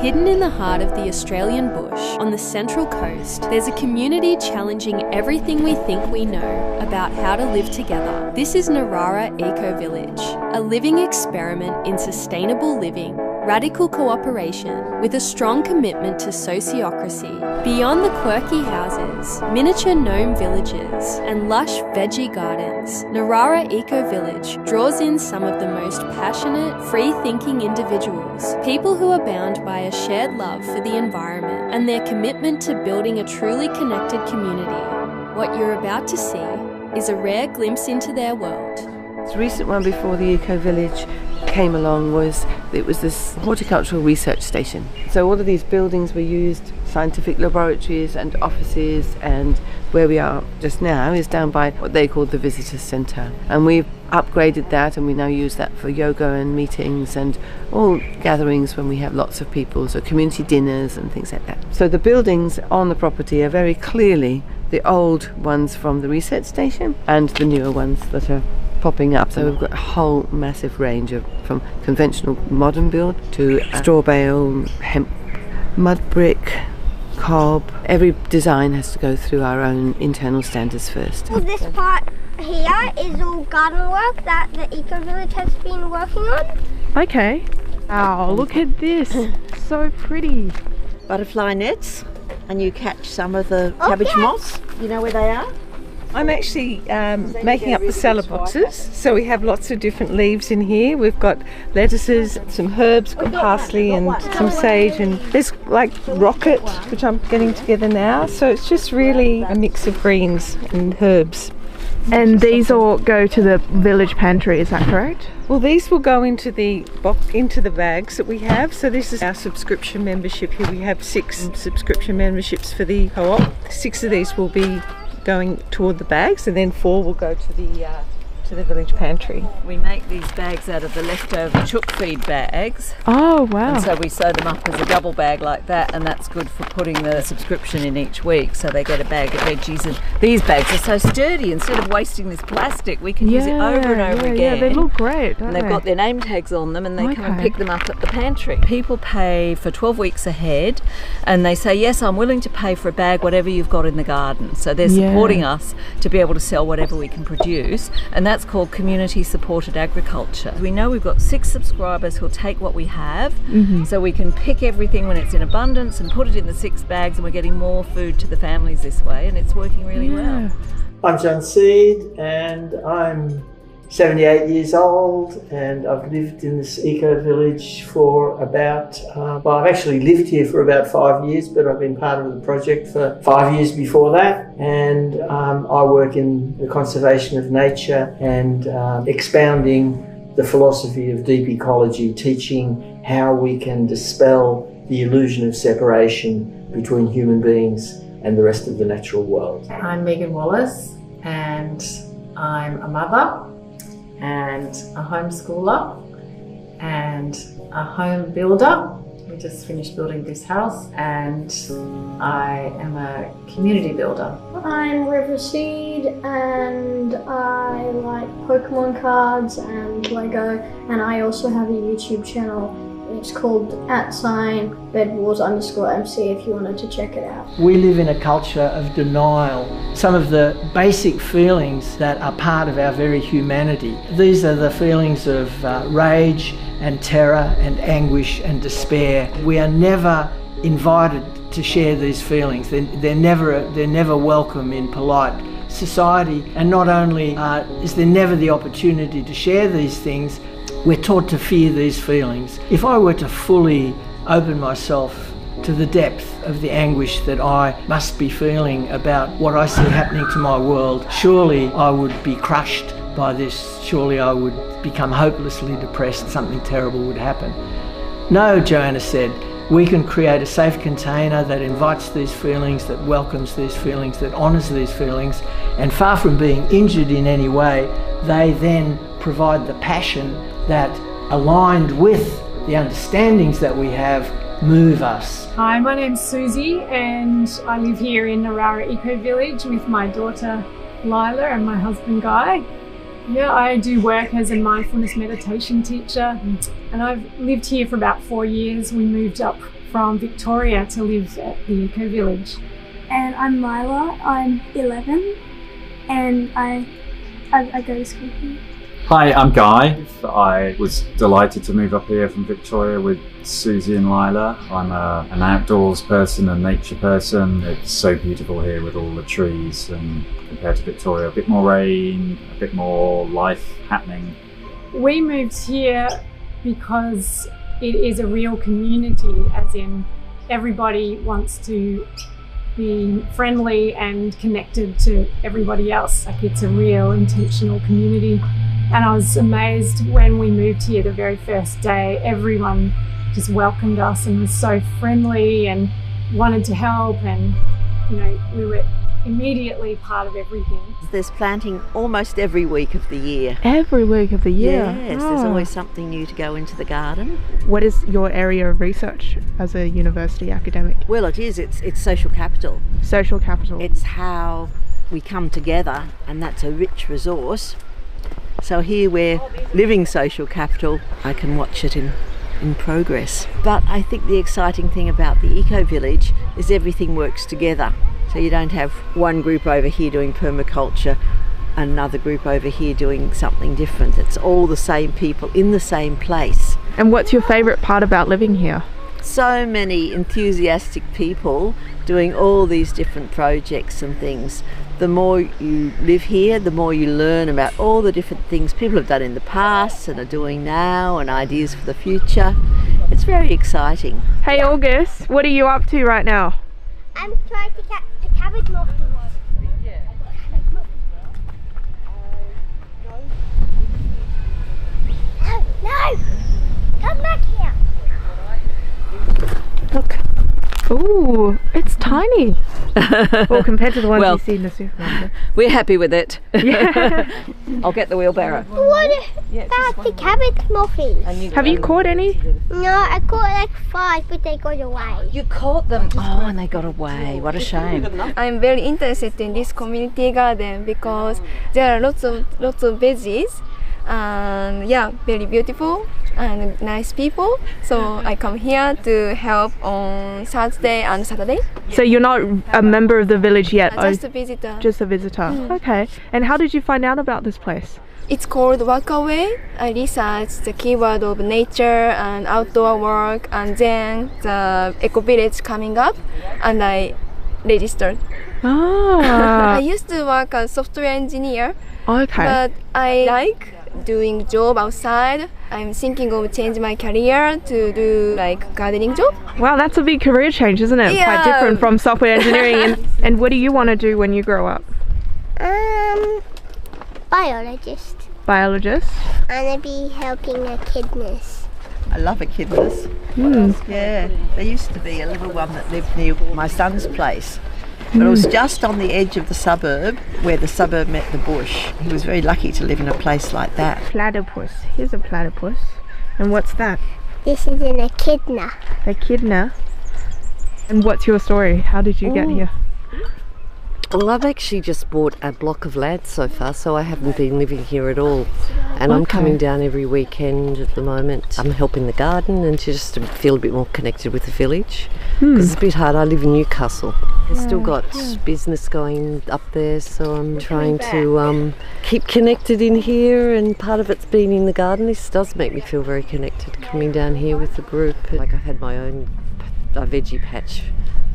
Hidden in the heart of the Australian bush, on the Central Coast, there's a community challenging everything we think we know about how to live together. This is Narara Eco Village, a living experiment in sustainable living, radical cooperation, with a strong commitment to sociocracy. Beyond the quirky houses, miniature gnome villages, and lush veggie gardens, Narara Eco Village draws in some of the most passionate, free-thinking individuals, people who are bound by a shared love for the environment and their commitment to building a truly connected community. What you're about to see is a rare glimpse into their world. The recent one before the Eco Village came along was this horticultural research station. So all of these buildings were used, scientific laboratories and offices, and where we are just now is down by what they call the visitor centre. And we've upgraded that, and we now use that for yoga and meetings and all gatherings when we have lots of people, so community dinners and things like that. So the buildings on the property are very clearly the old ones from the research station and the newer ones that are popping up. So we've got a whole massive range of, from conventional modern build to straw bale, hemp, mud brick, cob. Every design has to go through our own internal standards first. Well, this part here is all garden work that the Eco Village has been working on. Okay. Wow, look at this. So pretty. Butterfly nets, and you catch some of the cabbage moths. You know where they are? I'm actually making up the salad boxes, so we have lots of different leaves in here. We've got lettuces, some herbs, got parsley and some sage, and there's like rocket, which I'm getting together now. So it's just really a mix of greens and herbs. And these all go to the village pantry, is that correct? Well, these will go into the bags that we have. So this is our subscription membership here. We have 6 subscription memberships for the co-op. 6 of these will be going toward the bags, and then 4 will go to the village pantry. We make these bags out of the leftover chook feed bags. Oh wow. And so we sew them up as a double bag like that, and that's good for putting the subscription in each week, so they get a bag of veggies. And these bags are so sturdy, instead of wasting this plastic we can use it over and over again. Yeah, they look great, don't and they've they? got their name tags on them, and they come and pick them up at the pantry. People pay for 12 weeks ahead, and they say, yes, I'm willing to pay for a bag, whatever you've got in the garden. So they're supporting us to be able to sell whatever we can produce, and that's called community supported agriculture. We know we've got 6 subscribers who'll take what we have, so we can pick everything when it's in abundance and put it in the 6 bags, and we're getting more food to the families this way, and it's working really well. I'm John Seed, and I'm 78 years old, and I've lived in this eco village for about, well, I've actually lived here for about 5 years, but I've been part of the project for 5 years before that. And I work in the conservation of nature and expounding the philosophy of deep ecology, teaching how we can dispel the illusion of separation between human beings and the rest of the natural world. I'm Megan Wallace, and I'm a mother and a homeschooler and a home builder. We just finished building this house, and I am a community builder. I'm River Seed, and I like Pokemon cards and Lego, and I also have a YouTube channel. It's called @bedwars_MC if you wanted to check it out. We live in a culture of denial. Some of the basic feelings that are part of our very humanity. These are the feelings of rage and terror and anguish and despair. We are never invited to share these feelings. They're never welcome in polite society. And not only is there never the opportunity to share these things, we're taught to fear these feelings. If I were to fully open myself to the depth of the anguish that I must be feeling about what I see happening to my world, surely I would be crushed by this. Surely I would become hopelessly depressed. Something terrible would happen. No, Joanna said, we can create a safe container that invites these feelings, that welcomes these feelings, that honours these feelings, and far from being injured in any way, they then provide the passion that, aligned with the understandings that we have, move us. Hi, my name's Susie, and I live here in Narara Eco Village with my daughter Lila and my husband Guy. Yeah, I do work as a mindfulness meditation teacher, and I've lived here for about 4 years. We moved up from Victoria to live at the Eco Village. And I'm Lila, I'm 11 and I go to school here. Hi, I'm Guy. I was delighted to move up here from Victoria with Susie and Lila. I'm an outdoors person, a nature person. It's so beautiful here with all the trees, and compared to Victoria, a bit more rain, a bit more life happening. We moved here because it is a real community, as in everybody wants to be friendly and connected to everybody else. Like, it's a real intentional community. And I was amazed when we moved here the very first day. Everyone just welcomed us and was so friendly and wanted to help, and we were immediately part of everything. There's planting almost every week of the year. Every week of the year? Yes, there's always something new to go into the garden. What is your area of research as a university academic? Well, it's social capital. Social capital. It's how we come together, and that's a rich resource. So here we're living social capital. I can watch it in progress. But I think the exciting thing about the Eco Village is everything works together. So you don't have one group over here doing permaculture, another group over here doing something different. It's all the same people in the same place. And what's your favourite part about living here? So many enthusiastic people doing all these different projects and things. The more you live here, the more you learn about all the different things people have done in the past and are doing now, and ideas for the future. It's very exciting. Hey August, what are you up to right now? I'm trying to catch the cabbage muffins. No! Come back here! Look. Ooh, it's tiny. Well, compared to the ones you see in the supermarket. We're happy with it. Yeah. I'll get the wheelbarrow. What about the cabbage muffins? Have you caught any? No, I caught like 5, but they got away. You caught them? Oh, and they got away. What a shame. I'm very interested in this community garden because there are lots of veggies, and yeah, very beautiful and nice people. So I come here to help on Thursday and Saturday. So you're not a member of the village yet? Just a visitor. Just a visitor. Okay. And how did you find out about this place? It's called Workaway. I researched the keyword of nature and outdoor work, and then the eco village coming up, and I registered. Ah. I used to work as software engineer. Okay. But I like doing job outside. I'm thinking of change my career to do like gardening job. Wow, that's a big career change, isn't it? Yeah. Quite different from software engineering. And what do you want to do when you grow up? Biologist. Biologist? And I'd be helping echidnas. I love echidnas. Yeah, there used to be a little one that lived near my son's place. But it was just on the edge of the suburb, where the suburb met the bush. He was very lucky to live in a place like that. Platypus. Here's a platypus. And what's that? This is an echidna. Echidna? And what's your story? How did you get here? Well, I've actually just bought a block of land so far, so I haven't been living here at all. And I'm coming down every weekend at the moment. I'm helping the garden and just to feel a bit more connected with the village. Because it's a bit hard. I live in Newcastle. I've still got business going up there, so I'm trying to keep connected in here, and part of it's been in the garden. This does make me feel very connected, coming down here with the group. Like, I've had my own veggie patch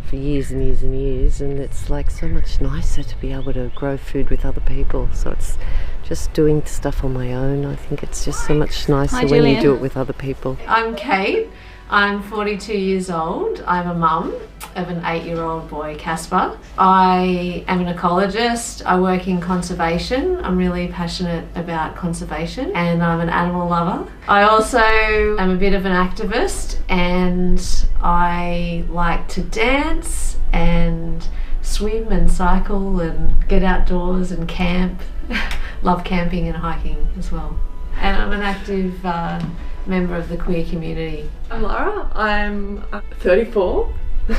for years and years and years, and it's like so much nicer to be able to grow food with other people. So it's just doing stuff on my own. I think it's just so much nicer when you do it with other people. I'm Kate. I'm 42 years old. I'm a mum of an 8-year-old boy, Casper. I am an ecologist. I work in conservation. I'm really passionate about conservation, and I'm an animal lover. I also am a bit of an activist, and I like to dance and swim and cycle and get outdoors and camp. Love camping and hiking as well. And I'm an active member of the queer community. I'm Lara. I'm 34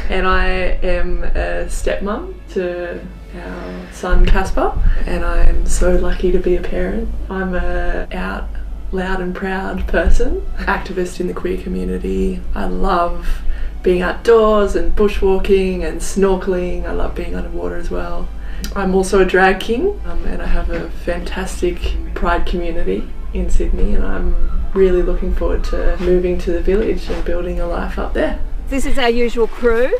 and I am a stepmom to our son Casper, and I'm so lucky to be a parent. I'm a out loud and proud person, activist in the queer community. I love being outdoors and bushwalking and snorkeling. I love being underwater as well. I'm also a drag king, and I have a fantastic pride community in Sydney, and I'm really looking forward to moving to the village and building a life up there. This is our usual crew.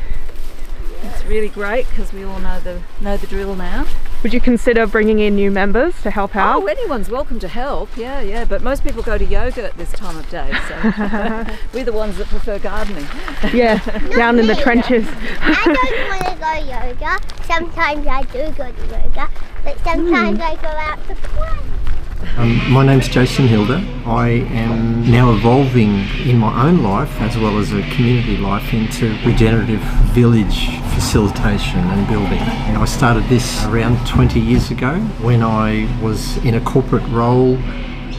It's really great because we all know the drill now. Would you consider bringing in new members to help out? Oh, anyone's welcome to help, yeah, but most people go to yoga at this time of day, so we're the ones that prefer gardening. Yeah, down in the trenches. I don't want to go yoga. Sometimes I do go to yoga, but sometimes I go out to play. My name's Jason Hilder. I am now evolving in my own life as well as a community life into regenerative village facilitation and building. And I started this around 20 years ago when I was in a corporate role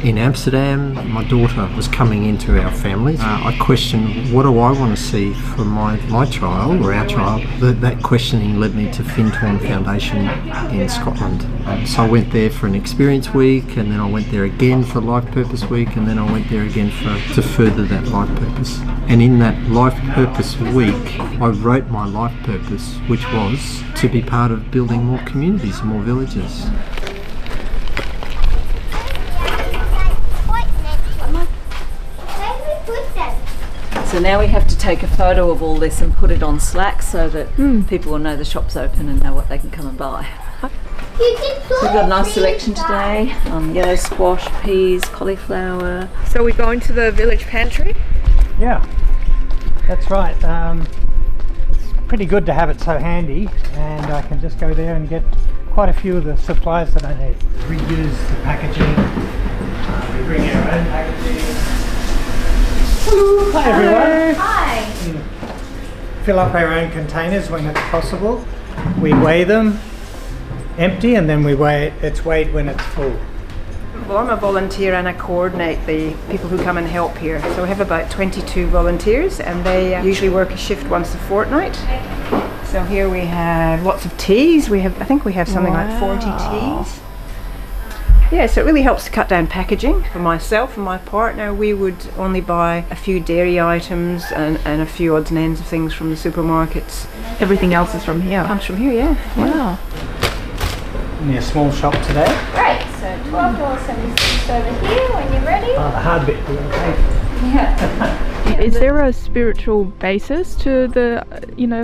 in Amsterdam. My daughter was coming into our family. I questioned, what do I want to see for my child or our child? That questioning led me to Fintorn Foundation in Scotland. So I went there for an experience week, and then I went there again for Life Purpose Week, and then I went there again to further that life purpose. And in that Life Purpose Week, I wrote my life purpose, which was to be part of building more communities and more villages. So now we have to take a photo of all this and put it on Slack so that people will know the shop's open and know what they can come and buy. So we've got a nice selection today. Yellow squash, peas, cauliflower. So we go into the village pantry? Yeah, that's right. It's pretty good to have it so handy, and I can just go there and get quite a few of the supplies that I need. Reuse the packaging. We bring our own packaging. Hello. Hi everyone. Hi. Fill up our own containers when it's possible. We weigh them empty, and then it's weighed when it's full. Well, I'm a volunteer and I coordinate the people who come and help here. So we have about 22 volunteers, and they usually work a shift once a fortnight. So here we have lots of teas. I think we have something like 40 teas. Yeah, so it really helps to cut down packaging. For myself and my partner, we would only buy a few dairy items and a few odds and ends of things from the supermarkets. Everything else is from here? Comes from here, yeah. Wow. Only a small shop today. Right, so $12.76 over here when you're ready. Oh, the hard bit. Yeah. Is there a spiritual basis to the,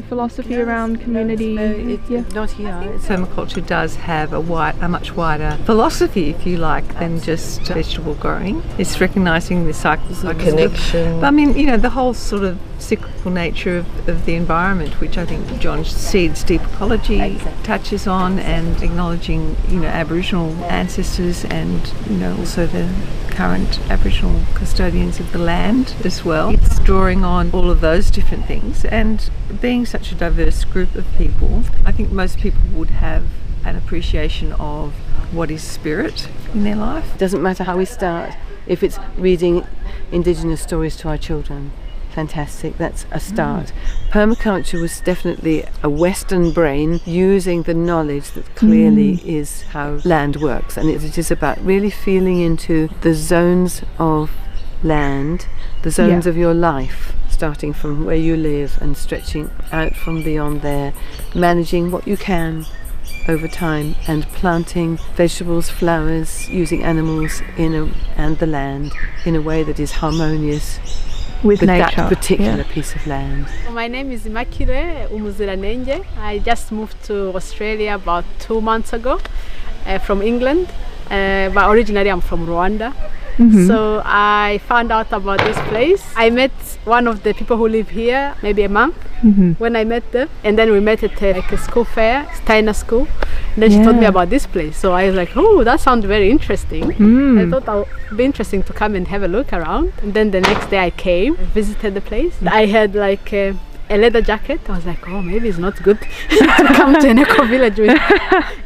philosophy around community? Not here. Permaculture does have a much wider philosophy, if you like, than just vegetable growing. It's recognising the cycles of connection. But I mean, the whole sort of cyclical nature of the environment, which I think John Seed's deep ecology touches on, and acknowledging, Aboriginal ancestors and, also the current Aboriginal custodians of the land as well. It's drawing on all of those different things, and being such a diverse group of people, I think most people would have an appreciation of what is spirit in their life. It doesn't matter how we start. If it's reading Indigenous stories to our children, fantastic, that's a start. Permaculture was definitely a Western brain using the knowledge that clearly is how land works, and it is about really feeling into the zones of land, the zones of your life, starting from where you live and stretching out from beyond there, managing what you can over time, and planting vegetables, flowers, using animals and the land in a way that is harmonious with nature, that particular piece of land. My name is Immaculée Umuziranenge. I just moved to Australia about 2 months ago from England, but originally I'm from Rwanda. So I found out about this place. I met one of the people who live here maybe a month when I met them, and then we met at a school fair, Steiner School. And then she told me about this place, so I was like, oh, that sounds very interesting. I thought it would be interesting to come and have a look around. And then the next day I came, visited the place. I had like a leather jacket. I was like, oh, maybe it's not good to come to an eco village with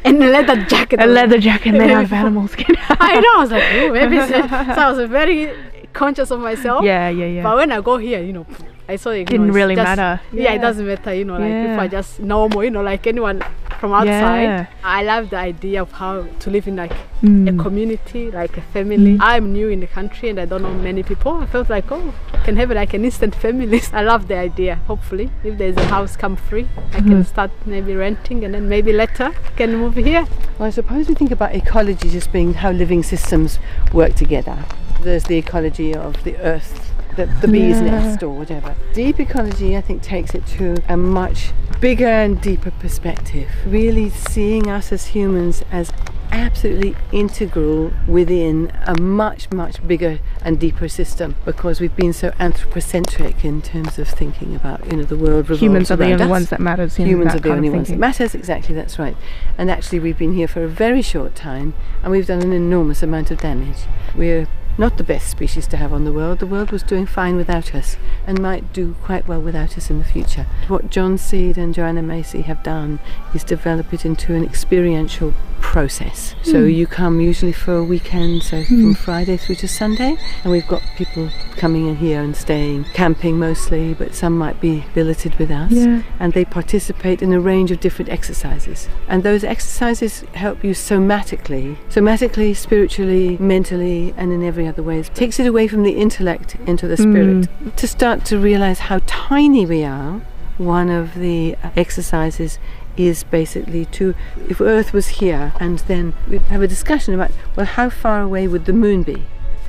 a leather jacket. A leather jacket made out of animal skin. I know, I was like, oh, maybe it's so I was very conscious of myself. Yeah. But when I go here, I saw it. Didn't really matter. Yeah, it doesn't matter, like if I just normal, like anyone from outside. Yeah. I love the idea of how to live in like a community, like a family. I'm new in the country and I don't know many people. I felt like, oh, I can have like an instant family. I love the idea. Hopefully, if there's a house come free, I can start maybe renting and then maybe later can move here. Well, I suppose we think about ecology just being how living systems work together. There's the ecology of the earth, the bee's nest or whatever. Deep ecology, I think, takes it to a much bigger and deeper perspective. Really seeing us as humans as absolutely integral within a much, much bigger and deeper system, because we've been so anthropocentric in terms of thinking about, you know, the world revolves Humans are the around only us. ones that matters. Humans are the only ones that matters, exactly, that's right. And actually we've been here for a very short time and we've done an enormous amount of damage. We're not the best species to have on the world. The world was doing fine without us and might do quite well without us in the future. What John Seed and Joanna Macy have done is develop it into an experiential process. So you come usually for a weekend, so from Friday through to Sunday, and we've got people coming in here and staying, camping mostly, but some might be billeted with us, and they participate in a range of different exercises. And those exercises help you somatically, spiritually, mentally, and in every other way. It takes it away from the intellect into the spirit. To start to realize how tiny we are, one of the exercises is basically to, if Earth was here, and then we'd have a discussion about, well, how far away would the moon be?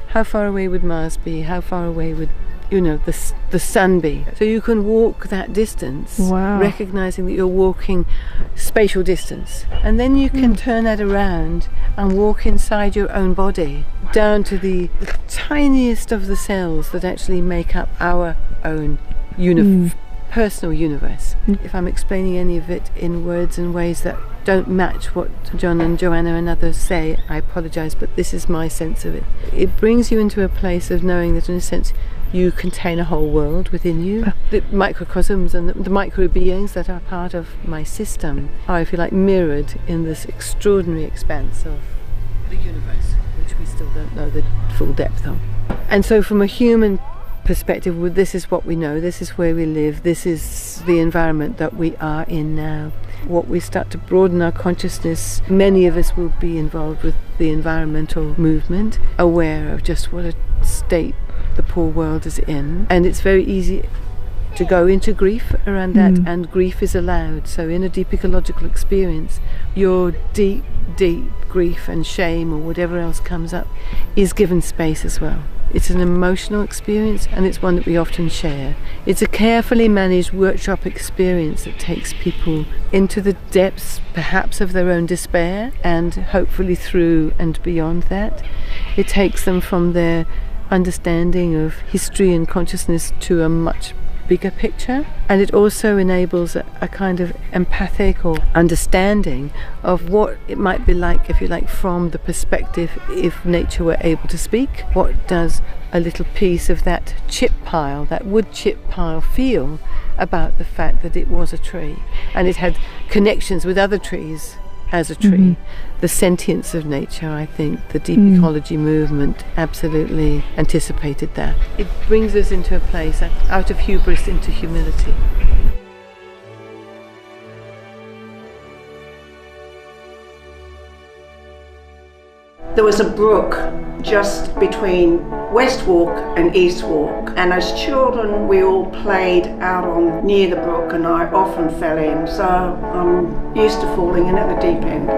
How far away would Mars be? How far away would, you know, the sun be? So you can walk that distance, recognizing that you're walking spatial distance. And then you can turn that around and walk inside your own body, down to the tiniest of the cells that actually make up our own personal universe. If I'm explaining any of it in words and ways that don't match what John and Joanna and others say, I apologize, but this is my sense of it. It brings you into a place of knowing that in a sense you contain a whole world within you. The microcosms and the micro beings that are part of my system are, if you like, mirrored in this extraordinary expanse of the universe, which we still don't know the full depth of. And so from a human perspective, well, this is what we know, this is where we live, this is the environment that we are in now. What we start to broaden our consciousness, many of us will be involved with the environmental movement, aware of just what a state the poor world is in, and it's very easy to go into grief around that, and grief is allowed. So in a deep ecological experience, your deep grief and shame or whatever else comes up is given space as well. It's an emotional experience, and it's one that we often share. It's a carefully managed workshop experience that takes people into the depths, perhaps, of their own despair, and hopefully through and beyond that. It takes them from their understanding of history and consciousness to a much bigger picture, and it also enables a kind of empathic or understanding of what it might be like, if you like, from the perspective if nature were able to speak. What does a little piece of that chip pile, that wood chip pile, feel about the fact that it was a tree and it had connections with other trees as a tree? The sentience of nature, I think the deep ecology movement absolutely anticipated that. It brings us into a place out of hubris into humility. There was a brook just between West Walk and East Walk, and as children we all played out on near the brook, and I often fell in, so I'm used to falling in at the deep end.